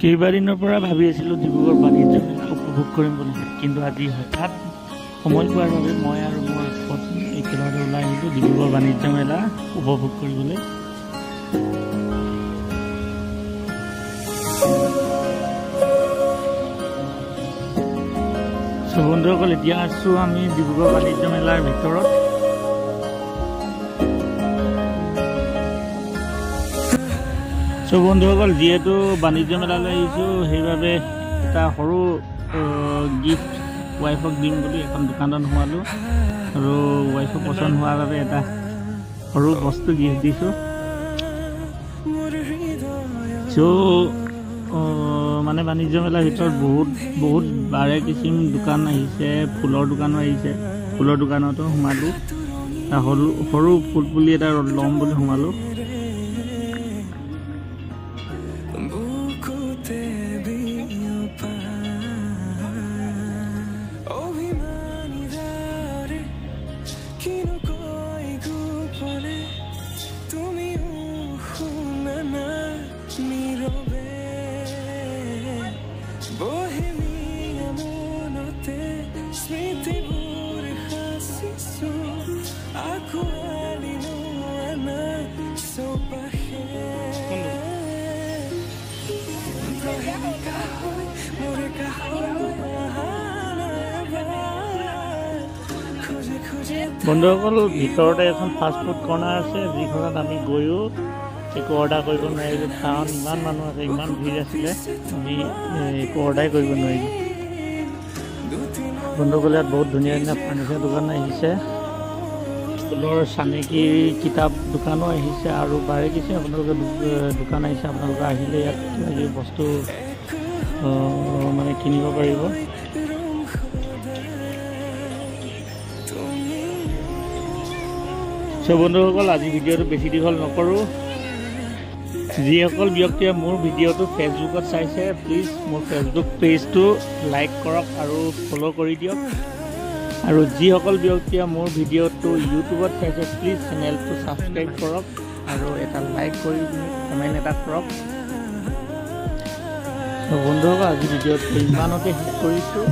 কেইবাদিনৰ পৰা ভাবি আছিলোঁ ডিব্ৰুগড় বাণিজ্য মেলা উপভোগ কৰিম বুলি, কিন্তু আজি হঠাৎ সময় পোৱাৰ বাবে মই আৰু মোৰ পত্নী একেলগে ওলাই আহিলোঁ ডিব্ৰুগড় বাণিজ্য মেলা উপভোগ কৰিবলৈ। বন্ধুসকল, এতিয়া আছোঁ আমি ডিব্ৰুগড় বাণিজ্য মেলাৰ ভিতৰত। বন্ধুসকল, যিহেতু বাণিজ্য মেলালৈ আহিছোঁ সেইবাবে এটা সৰু গিফ্ট ৱাইফক দিম বুলি এখন দোকানত সোমালোঁ আৰু ৱাইফক পচন্দ হোৱাৰ বাবে এটা সৰু বস্তু গিফ্ট দিছোঁ। মানে বাণিজ্য মেলাৰ ভিতৰত বহুত বাৰে কিচিম দোকান আহিছে, ফুলৰ দোকানো আহিছে। ফুলৰ দোকানতো সোমালোঁ, সৰু ফুল পুলি এটা ল'ম বুলি সোমালোঁ। বন্ধুসকল, ভিতৰতে এখন ফাষ্টফুড কৰ্ণাৰ আছে, যিখনত আমি গৈও একো অৰ্ডাৰ কৰিব নোৱাৰিলোঁ, কাৰণ ইমান মানুহ আছে, ইমান ভিৰ আছিলে, আমি একো অৰ্ডাৰ কৰিব নোৱাৰিলোঁ। বন্ধুসকল, ইয়াত বহুত ধুনীয়া ধুনীয়া ফাৰ্নিচাৰ দোকান আহিছে, ফুলৰ চানেকি কিতাপ দোকানো আহিছে আৰু বাৰে কিছু আপোনালোকে দোকান আহিছে। আপোনালোকে আহিলে ইয়াত কিবা বস্তু মানে কিনিব পাৰিব। বন্ধুসকল, আজি ভিডিঅ'টো বেছি দীঘল নকৰোঁ। যিসকল ব্যক্তিয়ে মোৰ ভিডিঅ'টো ফেচবুকত চাইছে, প্লিজ মোৰ ফেচবুক পেজটো লাইক কৰক আৰু ফ'ল' কৰি দিয়ক। আৰু যিসকল ব্যক্তিয়ে মোৰ ভিডিঅ'টো ইউটিউবত চাইছে, প্লিজ চেনেলটো ছাবস্ক্ৰাইব কৰক আৰু এটা লাইক কৰি কমেণ্ট এটা কৰক। বন্ধুসকল, আজি ভিডিঅ'টো ইমানতে শেষ কৰিছোঁ।